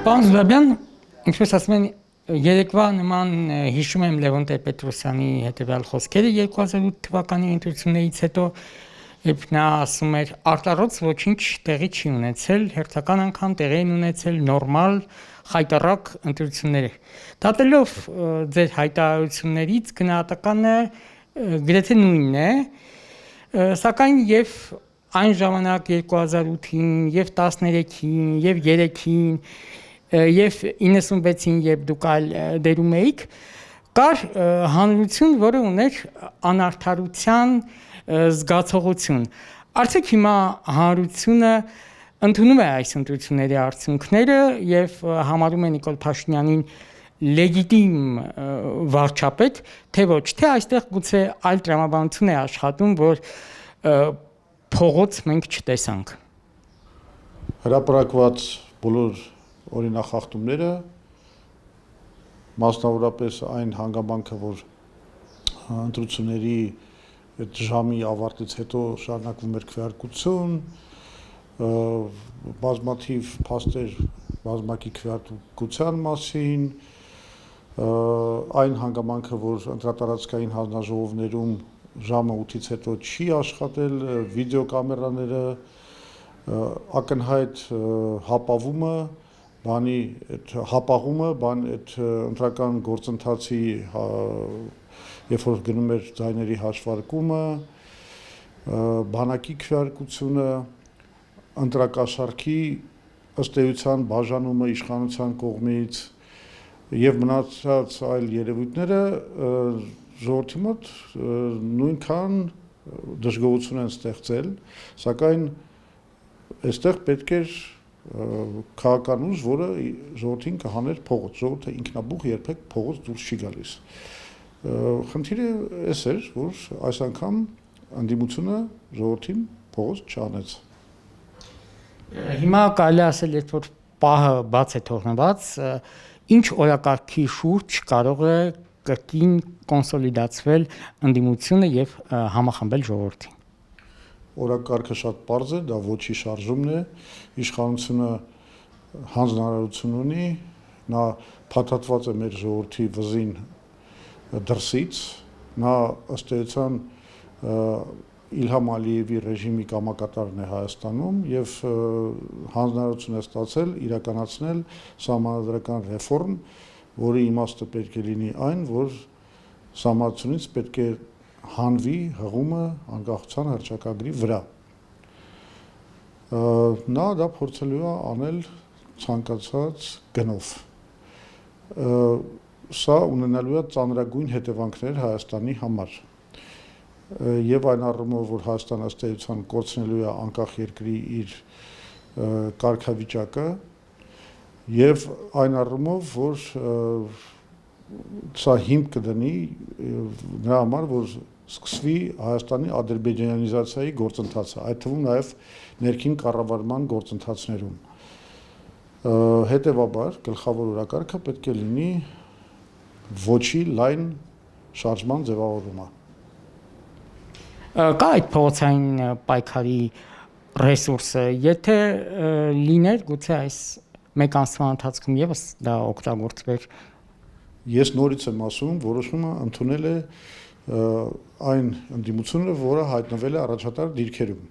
Պարոն Զուրաբյան, ինչպես ասում են, երեկվա նման հիշում եմ Լևոն Տեր-Պետրոսյանի հետևյալ խոսքերը 2008 թվականի ընտրություններից հետո, երբ նա ասում էր, արտառոց ոչինչ տեղի չի ունեցել, հերթական անգամ տեղի են ունեցել նորմալ խայտառակ ընտրություններ։ Դատելով ձեր հայտարարություններից գնահատականը գրեթե նույնն է, սակայն եւ այն ժամանակ 2008-ին, եւ 13-ին, եւ 3-ին, եւ 96-ին, երբ դուք այլ դերում էիք, կար հանրություն, որը ուներ անարդարության զգացողություն։ Արդյոք հիմա հանրությունը ընդունում է այս ընտրությունների արդյունքները եւ համարում է Նիկոլ Փաշինյանին լեգիտիմ վարչապետ, թե ոչ, թե այստեղ գուցե այլ տրամաբանություն է աշխատում, որ փողոց մենք չտեսանք։ Հրապարակված բոլոր օրինախախտումները, մասնավորապես այն հանգամանքը, որ ընտրությունների այդ ժամի ավարտից հետո շարունակվում էր քվեարկություն, բազմաթիվ փաստեր բազմակի քվեարկության մասին, այն հանգամանքը, որ ընտրատարածքային հանձնաժողովներում ժամը 8-ից հետո չի աշխատել վիդեոկամերաները, ակնհայտ հապավումը, բանի այդ հապաղումը, այդ ընտրական գործընթացի երբ որ գնում էր ձայների հաշվարկումը, բանակի քվեարկությունը, ընտրակաշառքի ըստ էության բաժանումը իշխանության կողմից եւ մնացած այլ երևույթները ժողովրդի մոտ նույնքան դժգոհություն են ստեղծել, սակայն այստեղ պետք էր քաղաքական ուժ, որը ժողովրդին կհաներ փողոց, ժողովուրդը ինքնաբուխ երբեք փողոց դուրս չի գալիս։ Խնդիրը էս էր, որ այս անգամ ընդդիմությունը ժողովրդին փողոց չանեց։ Հիմա կարելի ասել, երբ որ պահը բաց է թողնված, ինչ օրակարգի շուրջ կարող է կրկին կոնսոլիդացվել ընդդիմությունը եւ համախմբել ժողովրդին։ Օրակարգը շատ պարզ է, դա ոչի շարժումն է, իշխանությունը հանձնարարություն ունի, նա փաթաթված է մեր ժողովրդի վզին դրսից, նա ըստ էության Իլհամ Ալիևի ռեժիմի կամակատարն է Հայաստանում եւ հանձնարարություն է ստացել իրականացնել սահմանադրական ռեֆորմ, որի իմաստը պետք է լինի այն, որ սահմանությունից պետք է հանվի հղումը անկախության հռչակագրի վրա։ Նա դա փորձելու է անել ցանկացած գնով։ Սա ունենալու է ծանրագույն հետևանքներ Հայաստանի համար։ Եվ այն առումով, որ Հայաստանը ըստ էության կորցնելու է անկախ երկրի իր կարգավիճակը, եւ այն առումով, որ սա հիմք կդնի նրա համար, որ սկսվի Հայաստանի ադրբեջանիզացիայի գործընթացը, այդ թվում նաեւ ներքին կառավարման գործընթացներում։ Հետևաբար գլխավոր օրակարգը պետք է լինի ոչի լայն շարժման ձևավորումը։ Կա այդ փողոցային պայքարի ռեսուրսը, եթե լիներ, գուցե այս մեկ ամսվա ընթացքում եւս դա օգտագործվեր։ Ես նորից եմ ասում, որոշումը ընդունել է այն ընդդիմությունը, որը հայտնվել է առաջատար դիրքերում։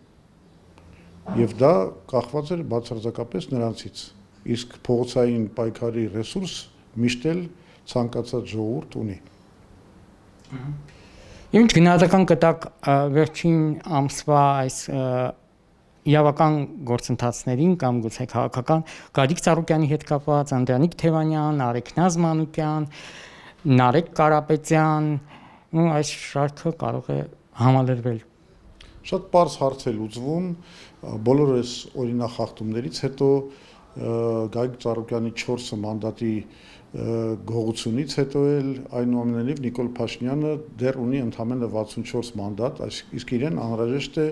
Եվ դա կախված էր բացարձակապես նրանցից։ Իսկ փողոցային պայքարի ռեսուրս միշտ էլ ցանկացած ժողովուրդ ունի։ Ինչ գնահատական կտակ վերջին ամսվա այս իրավական գործընթացներին կամ գուցե քաղաքական Գագիկ Ծառուկյանի հետ կապված Անդրանիկ Թևանյան, Արեգ Նազմանուկյան, Նարեկ Կարապետյան, ու այս շարքը կարող է համալրվել։ Շատ պարզ հարց է լուծվում, բոլոր այս օրինախախտումներից հետո Գագիկ Ծառուկյանի 4 մանդատի գողությունից հետո էլ այնուամենայնիվ Նիկոլ Փաշինյանը դեռ ունի ընդամենը 64 մանդատ, իսկ իրեն անհրաժեշտ է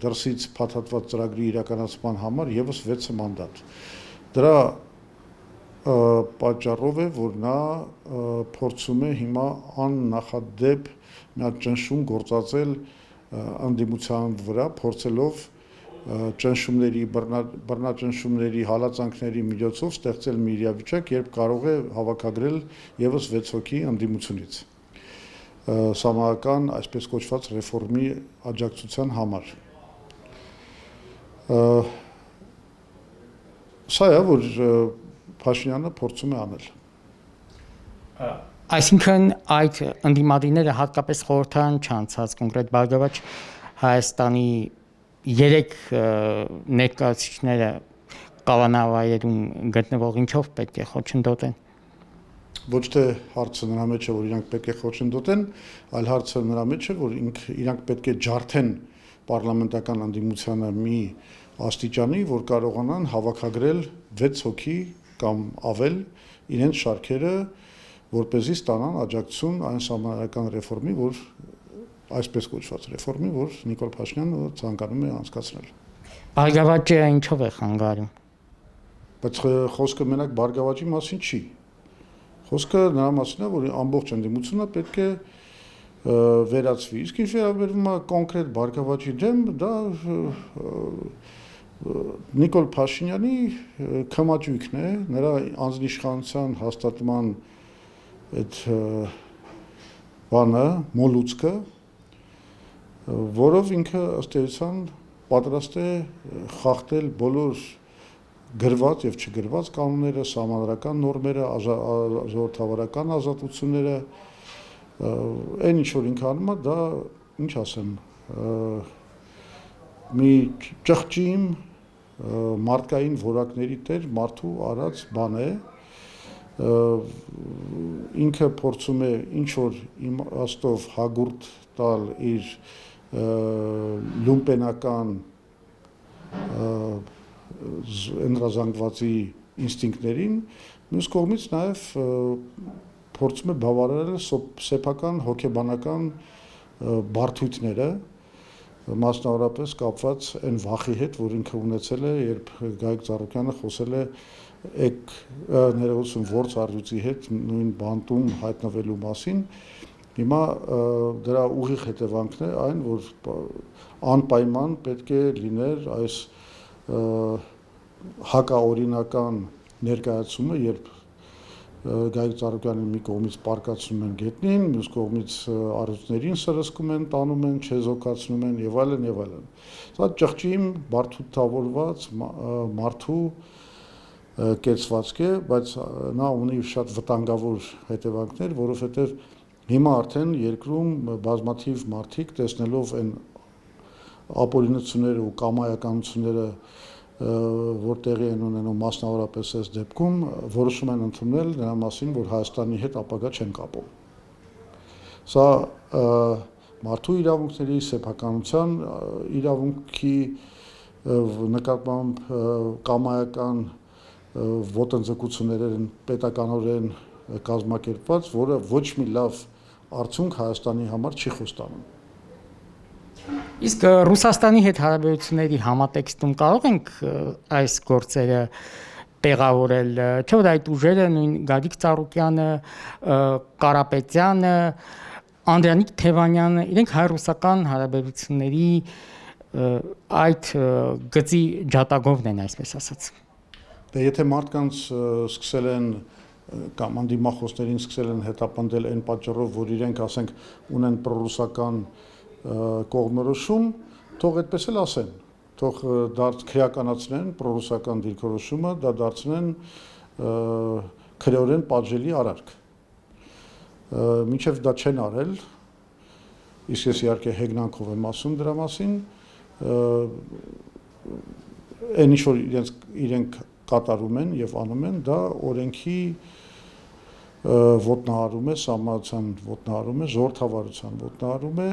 դրսից փաթաթված ծրագրի իրականացման համար եւս 6 մանդատ։ Դրա պատճառով է, որ նա փորձում է հիմա աննախադեպ մի հատ ճնշում գործածել ընդդիմության վրա, փորձելով ճնշումների, բռնաճնշումների, հալածանքների միջոցով ստեղծել մի իրավիճակ, երբ կարող է հավաքագրել եւս 6 հոգի ընդդիմությունից սահմանական այսպես կոչված ռեֆորմի աջակցության համար։ Սա է, որ Փաշինյանը փորձում է անել։ Այսինքն այդ ընդդիմադիրները հատկապես խորհրդարան չանցած կոնկրետ Բարգավաճ Հայաստանի 3 ներկայացուցիչները կալանավայրում գտնվող ինչով պետք է խոչընդոտեն։ Ոչ թե հարցը նրա մեջ է, որ իրանք պետք է խոչընդոտեն, այլ հարցը նրա մեջ է, որ իրանք պետք է ջարդեն պարլամենտական ընդդիմությանը մի աստիճանի, որ կարողանան հավաքագրել 6 հոգի կամ ավել իրենց շարքերը, որպեսզի ստանան աջակցություն այն սահմանադրական ռեֆորմի, որ այսպես կոչված ռեֆորմի, որ Նիկոլ Փաշինյանը ցանկանում է անցկացնել։ Բարգավաճը ինչով է խանգարում։ Բայց խոսքը մենակ Բարգավաճի մասին չի։ Խոսքը նրա մասին է, որ ամբողջ ընդդիմությունը պետք է վերացվի։ Իսկ ինչ վերաբերում է կոնկրետ Բարգավաճի դեմ, դա Նիկոլ Փաշինյանի քմաճույքն է, նրա անձնիշխանության հաստատման այդ բանը, մոլուցքը, որով ինքը ըստ էության պատրաստ է խախտել բոլոր գրված եւ չգրված կանոնները, սահմանադրական նորմերը, ժողովրդավարական ազատությունները, այն ինչ որ ինքը անում է, դա ինչ ասեմ, մի ճղճիմ մարդկային որակների տեր մարդու արած բան է, ինքը փորձում է ինչ որ իմաստով հագուրդ տալ իր լումպենական ընդրազանգվածի ինստինկտներին, մյուս կողմից նաև փորձում է բավարարել սեփական հոգեբանական բարդույթները, մասնավորապես կապված այն վախի հետ, որ ինքը ունեցել է, երբ Գայիկ Ծառուկյանը խոսել է ներողություն Որց առյուծի հետ նույն բանտում հայտնվելու մասին, հիմա դրա ուղիղ հետևանքն է այն, որ անպայման պետք է լիներ այս հակաօրինական ներկայացումը, երբ Գայիկ Ծառուկյանին մի կողմից պարկացնում են գետնին, մյուս կողմից առյուծներին սրսկում են, տանում են, չեզոքացնում են եւ այլն եւ այլն։ Սա ճղճիմ բարդութավորված մարդու կեցվածք է, բայց նա ունի շատ վտանգավոր հետևանքներ, որովհետեւ հիմա արդեն երկրում բազմաթիվ մարդիկ տեսնելով այն ապօրինությունները ու կամայականությունները, որ տեղի են ունենում մասնավորապես այս դեպքում, որոշում են ընդունել նրա մասին, որ Հայաստանի հետ ապագա չեն կապում։ Սա մարդու իրավունքների, սեփականության իրավունքի նկատմամբ կամայական ոտնձգություններ են պետականորեն կազմակերպված, որը ոչ մի լավ արդյունք Հայաստանի համար չի խոստանում։ Իսկ Ռուսաստանի հետ հարաբերությունների համատեքստում կարող ենք այս գործերը տեղավորել, չէ՞ որ այդ ուժերը նույն Գագիկ Ծառուկյանը, Կարապետյանը, Անդրանիկ Թևանյանը, իրենք հայ-ռուսական հարաբերությունների այդ գծի ջատագովն են, այսպես ասած։ Դե եթե մարդկանց սկսել են կամ անդիմախոսներին սկսել են հետապնդել այն պատճառով, որ իրենք ասենք ունեն պրոռուսական կողմնորոշում, թող այդպես էլ ասեն, թող քրեականացնեն պրոռուսական դիրքորոշումը, դա դարձնեն քրեորեն պատժելի արարք։ Մինչև դա չեն արել, իսկ ես իհարկե հեգնանքով եմ ասում դրա մասին, այն ինչ որ իրենք կատարում են եւ անում են, դա օրենքի ոտնահարում է, սահմանության ոտնահարում է, ժողովրդավարության ոտնահարում է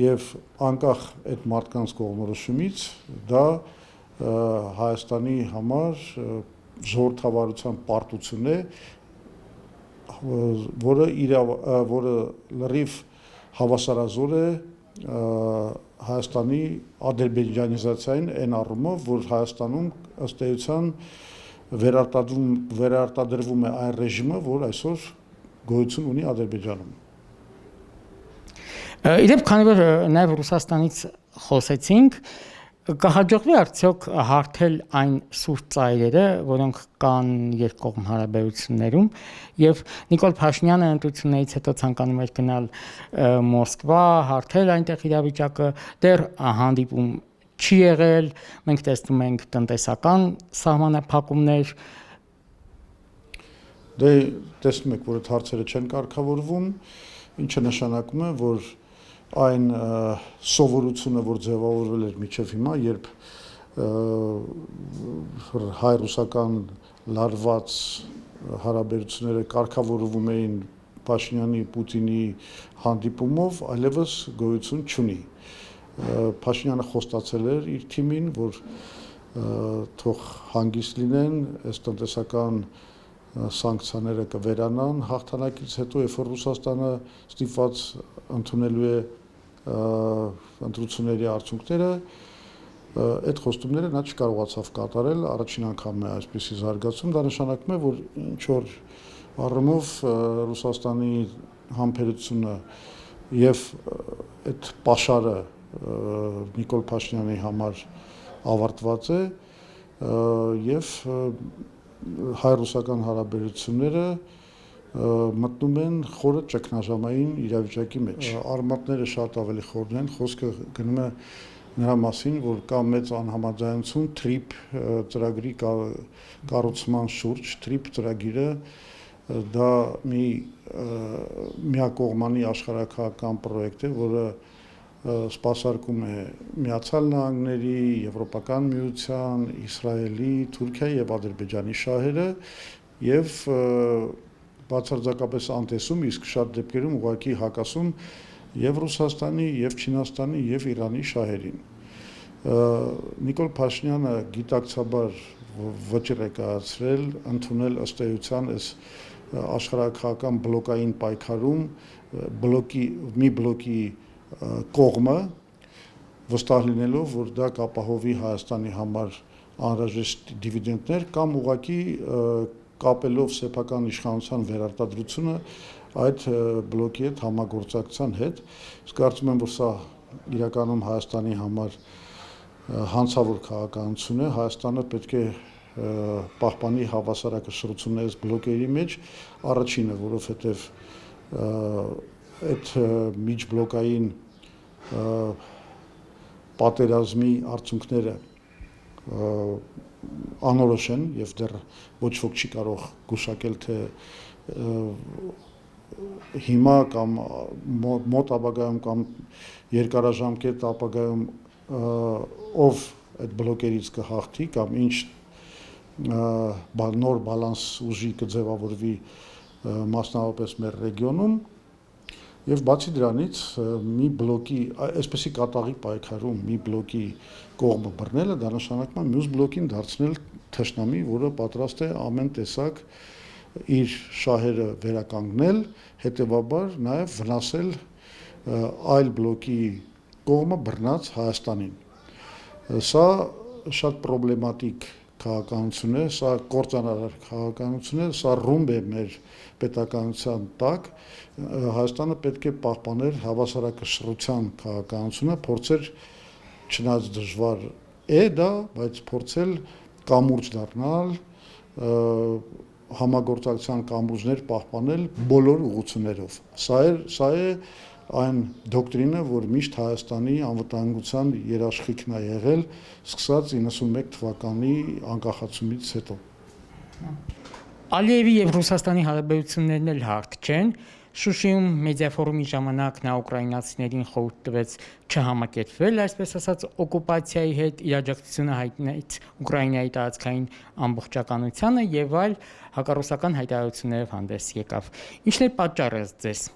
եւ անկախ այդ մարդկանց կողմնորոշումից դա Հայաստանի համար ժողովրդավարության պարտություն է, որը լրիվ հավասարազոր է Հայաստանի ադրբեջանիզացիային այն առումով, որ Հայաստանում ըստ էության վերարտադրվում է այն ռեժիմը, որ այսօր գոյություն ունի Ադրբեջանում։ Իդեպ քանի որ նաև Ռուսաստանից խոսեցինք, Կհաջողվի արդյոք հարթել այն սուրճ ծայրերը, որոնք կան երկկողմ հարաբերություններում, եւ Նիկոլ Փաշինյանը ընտրություններից հետո ցանկանում էր գնալ Մոսկվա, հարթել այնտեղ իրավիճակը, դեռ հանդիպում չի եղել, մենք տեսնում ենք տնտեսական սահմանափակումներ։ Դե տեսնում եք, որ այդ հարցերը չեն կարգավորվում, ինչը նշանակում է, որ այն սովորությունը, որ ձևավորվել էր մինչև հիմա, երբ հայ-ռուսական լարված հարաբերությունները կարգավորվում էին Փաշինյանի, Պուտինի հանդիպումով, այլևս գոյություն չունի։ Փաշինյանը խոստացել էր իր թիմին, որ թող հանգիստ լինեն, այս տնտեսական սանկցիաները կվերանան հաղթանակից հետո, երբ որ Ռուսաստանը ստիպված ընդունելու է ընտրությունների արդյունքները, այդ խոստումները նա չկարողացավ կատարել, առաջին անգամն է այսպիսի զարգացում, դա նշանակում է, որ ինչ որ առումով Ռուսաստանի համբերությունը եւ այդ պաշարը Նիկոլ Փաշինյանի համար ավարտված է եւ հայ-ռուսական հարաբերությունները մտնում են խորը ճգնաժամային իրավիճակի մեջ։ Արմատները շատ ավելի խորն են, խոսքը գնում է նրա մասին, որ կա մեծ անհամաձայնություն TRIP ծրագրի կառուցման շուրջ։ TRIP ծրագիրը դա մի միակողմանի աշխարհաքաղաքական պրոյեկտ է, որը սպասարկում է Միացյալ Նահանգների, Եվրոպական միության, Իսրայելի, Թուրքիայի եւ Ադրբեջանի շահերը եւ բացարձակապես անտեսում, իսկ շատ դեպքերում ուղղակի հակասում եւ Ռուսաստանի, եւ Չինաստանի, եւ Իրանի շահերին։ Նիկոլ Փաշինյանը գիտակցաբար վճիռ է կայացրել ընդունել ըստ էության այս աշխարհաքաղաքական բլոկային պայքարում մի բլոկի կողմը, վստահ լինելով, որ դա կապահովի Հայաստանի համար անհրաժեշտ դիվիդենդներ կամ ուղղակի կապելով սեփական իշխանության վերարտադրությունը այդ բլոկի հետ համագործակցության հետ։ Ես կարծում եմ, որ սա իրականում Հայաստանի համար հանցավոր քաղաքականություն է, Հայաստանը պետք է պահպանի հավասարակշռությունը այս բլոկերի մեջ, առաջինը, որովհետև այդ միջբլոկային պատերազմի արդյունքները անորոշ են եւ դեռ ոչ ոք չի կարող գուշակել, թե հիմա կամ մոտ ապագայում կամ երկարաժամկետ ապագայում ով այդ բլոկերից կհաղթի կամ ինչ նոր բալանս ուժի կձևավորվի մասնավորապես մեր ռեգիոնում եւ բացի դրանից մի բլոկի այսպեսի կատաղի պայքարում մի բլոկի կողմը բռնելը դա նշանակում է մյուս բլոկին դարձնել թշնամի, որը պատրաստ է ամեն տեսակ իր շահերը վերականգնել, հետեւաբար նաեւ վնասել այլ բլոկի կողմը բռնած Հայաստանին։ Սա շատ պրոբլեմատիկ քաղաքականություն է, սա կործանարար քաղաքականություն է, սա ռումբ է մեր պետականության տակ, Հայաստանը պետք է պահպաներ հավասարակշռության քաղաքականությունը, փորձեր չնայած դժվար է դա, բայց փորձել կամուրջ դառնալ, համագործակցության կամուրջներ պահպանել բոլոր ուղղություններով։ Սա է այն դոկտրինը, որ միշտ Հայաստանի անվտանգության երաշխիքն է եղել, սկսած 91 թվականի անկախացումից հետո։ Ալիևի եւ Ռուսաստանի հարաբերություններն էլ հարթ չեն։ Շուշիում մեդիաֆորումի ժամանակ նա ուկրաինացիներին խորհուրդ տվեց չհամակերպվել, այսպես ասած, օկուպացիայի հետ, իրաջակցությունը հայտնեց Ուկրաինայի տարածքային ամբողջականությանը եւ այլ հակառուսական հայտարարություններով հանդես եկավ։ Ինչն է պատճառը ձեզ։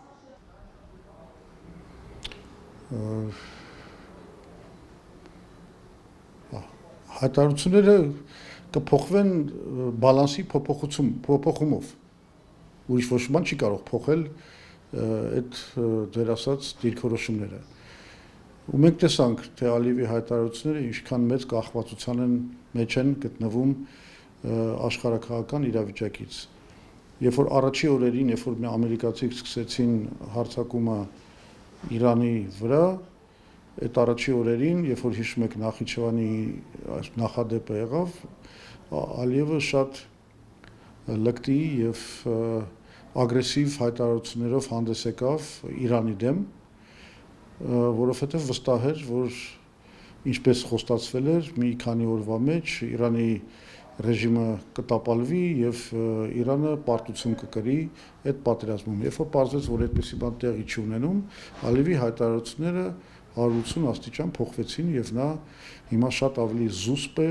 Հայտարարությունները կփոխվեն բալանսի փոփոխումով։ Ուրիշ ոչ մի բան չի կարող փոխել այդ դեր ասած դիրքորոշումները։ Ու մենք տեսանք, թե Ալիևի հայտարարությունները ինչքան մեծ կախվածության մեջ են գտնվում աշխարհաքաղաքական իրավիճակից։ Երբ որ առաջի օրերին, երբ որ ամերիկացիք սկսեցին հարձակումը Իրանի վրա, այդ առաջի օրերին, երբ որ հիշում եք Նախիջևանի նախադեպը եղավ, Ալիևը շատ լկտի եւ ագրեսիվ հայտարարություններով հանդես եկավ Իրանի դեմ, որովհետեւ վստահ էր, որ ինչպես խոստացվել էր, մի քանի օրվա մեջ Իրանի ռեժիմը կտապալվի եւ Իրանը պարտություն կկրի այդ պատերազմում։ Երբ որ պարզվեց, որ այդպեսի բան տեղի չի ունենում, Ալիևի հայտարարությունները 180 աստիճան փոխվեցին եւ նա հիմա շատ ավելի զուսպ է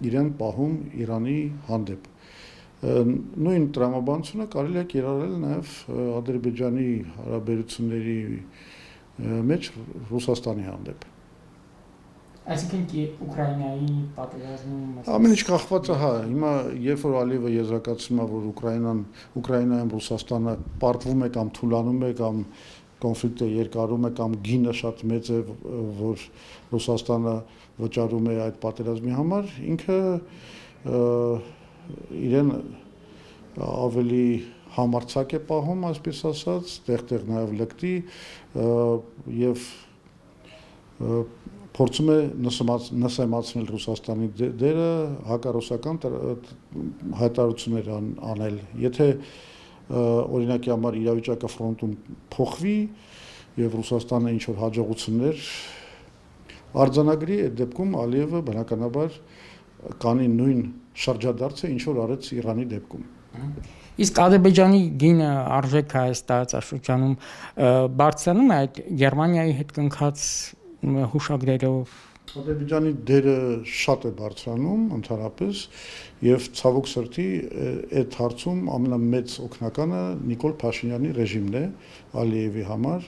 իրեն պահում Իրանի հանդեպ։ Նույն տրամաբանությունը կարելի է կիրառել նաեւ Ադրբեջանի հարաբերությունների մեջ Ռուսաստանի հանդեպ։ Այսինքն Ուկրաինայի պատերազմում ամեն ինչ կախված է, հա, հիմա երբ որ Ալիևը եզրակացնում է, որ Ուկրաինայում Ռուսաստանը պարտվում է կամ թուլանում է կամ կոնֆլիկտը երկարում է կամ գինը շատ մեծ է, որ Ռուսաստանը վճարում է այդ պատերազմի համար, ինքը իրեն ավելի համարձակ է պահում, այսպես ասած, տեղ-տեղ նաև լկտի եւ փորձում է նսեմացնել Ռուսաստանի դերը, հակառուսական հայտարարություններ անել։ Եթե օրինակի համար իրավիճակը ֆրոնտում փոխվի եւ Ռուսաստանը ինչ որ հաջողություններ արձանագրի, այդ դեպքում Ալիևը բնականաբար կանի նույն շրջադարձը, ինչ որ արեց Իրանի դեպքում։ Իսկ Ադրբեջանի գինը արժեքը այս տարածաշրջանում բարձրանում է այդ Գերմանիայի հետ կնքած հուշագրերով։ Ադրբեջանի դերը շատ է բարձրանում ընդհանրապես եւ ցավոք սրտի այդ հարցում ամենամեծ օգնականը Նիկոլ Փաշինյանի ռեժիմն է Ալիևի համար,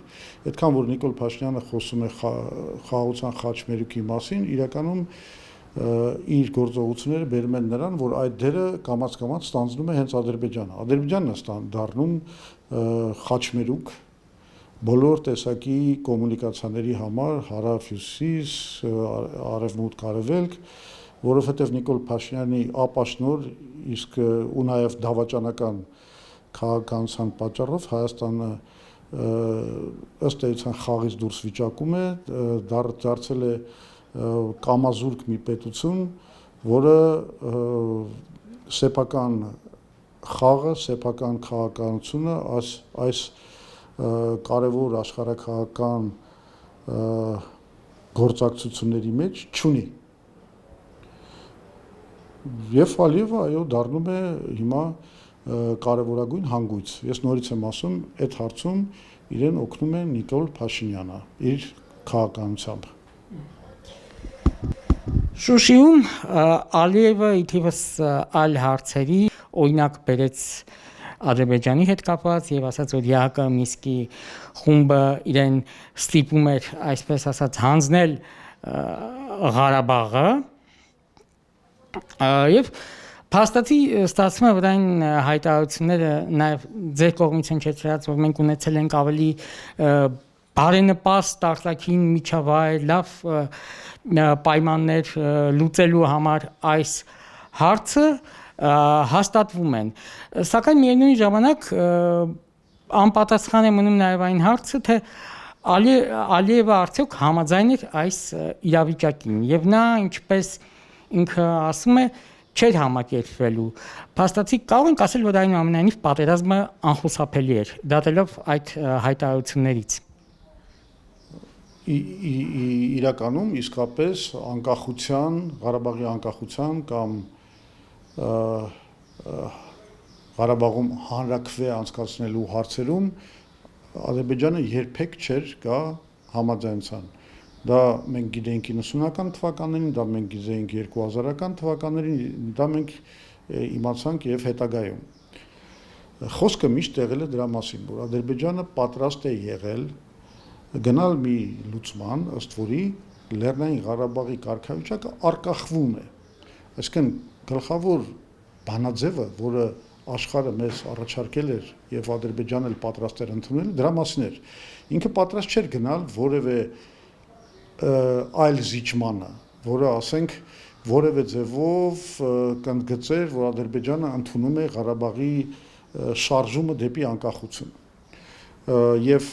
այդքան որ Նիկոլ Փաշինյանը խոսում է խաղաղության խաչմերուկի մասին, իրականում իր գործողությունները բերում են նրան, որ այդ դերը կամաց-կամաց ստանձնում է հենց Ադրբեջանը։ Ադրբեջանն է դառնում խաչմերուկ բոլոր տեսակի կոմունիկացիաների համար հարավ-հյուսիս, արևմուտք-արևելք, որովհետև Նիկոլ Փաշինյանի ապաշնոր, իսկ ու նաև դավաճանական քաղաքականության պատճառով Հայաստանը ըստ էության խաղից դուրս վիճակում է, դարձել է կամազուրկ մի պետություն, որը սեփական խաղը, սեփական քաղաքականությունը այս կարևոր աշխարհաքաղաքական գործակցությունների մեջ չունի։ Եվ Ալիևը այո դառնում է հիմա կարևորագույն հանգույց։ Ես նորից եմ ասում, այդ հարցում իրեն օգնում է Նիկոլ Փաշինյանը իր քաղաքականությամբ։ Շուշիում Ալիևը իթիվս այլ հարցերի օրինակ բերեց Ադրբեջանի հետ կապված եւ ասաց, որ ԵԱՀԿ Միսկի խումբը իրեն ստիպում էր, այսպես ասած, հանձնել Ղարաբաղը եւ փաստացի ստացվում է, որ այն հայտարարությունները նաեւ ձեր կողմից են չեցրած, որ մենք ունեցել ենք ավելի բարենպաստ արտաքին միջավայր, լավ պայմաններ լուծելու համար այս հարցը հաստատվում են, սակայն միևնույն ժամանակ անպատասխան է մնում նաև այն հարցը, թե Ալիևը արդյոք համաձայն էր այս իրավիճակին եւ նա ինչպես ինքը ասում է չէր համակերպվելու։ Փաստացի կարող ենք ասել, որ այնուամենայնիվ պատերազմը անխուսափելի էր, դատելով այդ հայտարարություններից։ Իրականում իսկապես անկախության, Ղարաբաղի անկախության կամ Ղարաբաղում հանրաքվե անցկացնելու հարցերում Ադրբեջանը երբեք չէր գա համաձայնության։ Դա մենք գիտենք 90-ական թվականներին, դա մենք գիտենք 2000-ական թվականներին, դա մենք իմացանք եւ հետագայում։ Խոսքը միշտ եղել է դրա մասին, որ Ադրբեջանը պատրաստ է եղել գնալ մի լուծման, ըստ որի Լեռնային Ղարաբաղի կարգավիճակը արկախվում է։ Այսինքն գլխավոր բանաձևը, որը աշխարհը մեզ առաջարկել էր եւ Ադրբեջանը էլ պատրաստ էր ընդունել, դրա մասին էր։ Ինքը պատրաստ չէր գնալ որևէ այլ զիջմանը, որը ասենք որևէ ձևով կընդգծեր, որ Ադրբեջանը ընդունում է Ղարաբաղի շարժումը դեպի անկախություն։ Եվ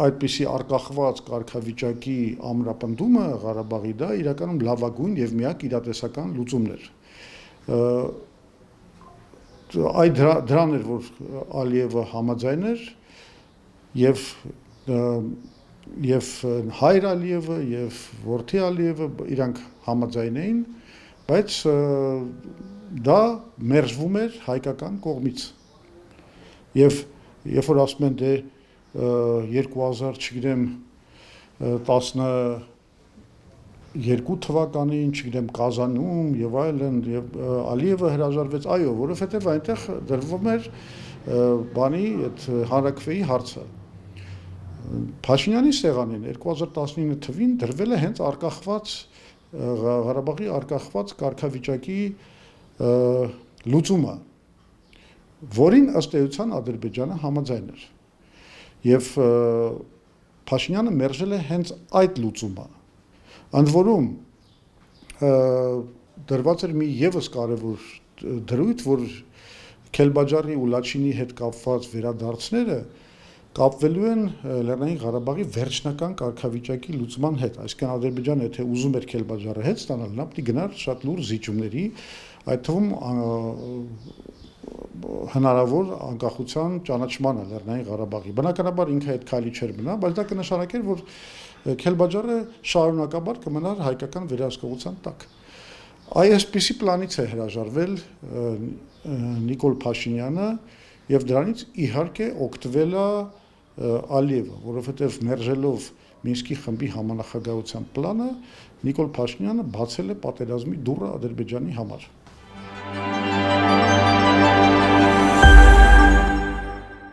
այդպիսի արկախված կարգավիճակի ամրապնդումը Ղարաբաղի դա իրականում լավագույն եւ միակ իրատեսական լուծումն էր։ Այդ դրան էր, որ Ալիևը համաձայն էր եւ Հայր Ալիևը եւ որդի Ալիևը իրանք համաձայն էին, բայց դա մերժվում էր հայկական կողմից։ Եվ երբ որ ասում են դե 2000, չգիտեմ, 12 թվականին, չգիտեմ, Կազանում եւ այլն, եւ Ալիևը հրաժարվեց, այո, որովհետեւ այնտեղ դրվում էր բանի այդ հանրաքվեի հարցը։ Փաշինյանի սեղանին 2019 թվին դրվել է հենց արկախված Ղարաբաղի արկախված կարգավիճակի լուծումը, որին ըստ էության Ադրբեջանը համաձայն էր։ Եվ Փաշինյանը մերժել է հենց այդ լուծումը։ Ընդ որում դրված էր մի եւս կարևոր դրույթ, որ Քելբաջարի ու Լաչինի հետ կապված վերադարձները կապվելու են Լեռնային Ղարաբաղի վերջնական կարգավիճակի լուծման հետ, այսինքն Ադրբեջանը եթե ուզում էր Քելբաջարը հետ ստանալ, նա պետք է գնար շատ լուրջ զիջումների, այդ թվում հնարավոր անկախության ճանաչմանը Լեռնային Ղարաբաղի։ Բնականաբար ինքը այդ քայլի չէր մնա, բայց դա կնշանակեր, որ Քելբաջարը շարունակաբար կմնար հայկական վերահսկողության տակ։ Այսպիսի պլանից է հրաժարվել Նիկոլ Փաշինյանը եւ դրանից իհարկե օգտվել է Ալիևը, որովհետեւ մերժելով Մինսկի խմբի համանախագահության պլանը Նիկոլ Փաշինյանը բացել է պատերազմի դուռը Ադրբեջանի համար։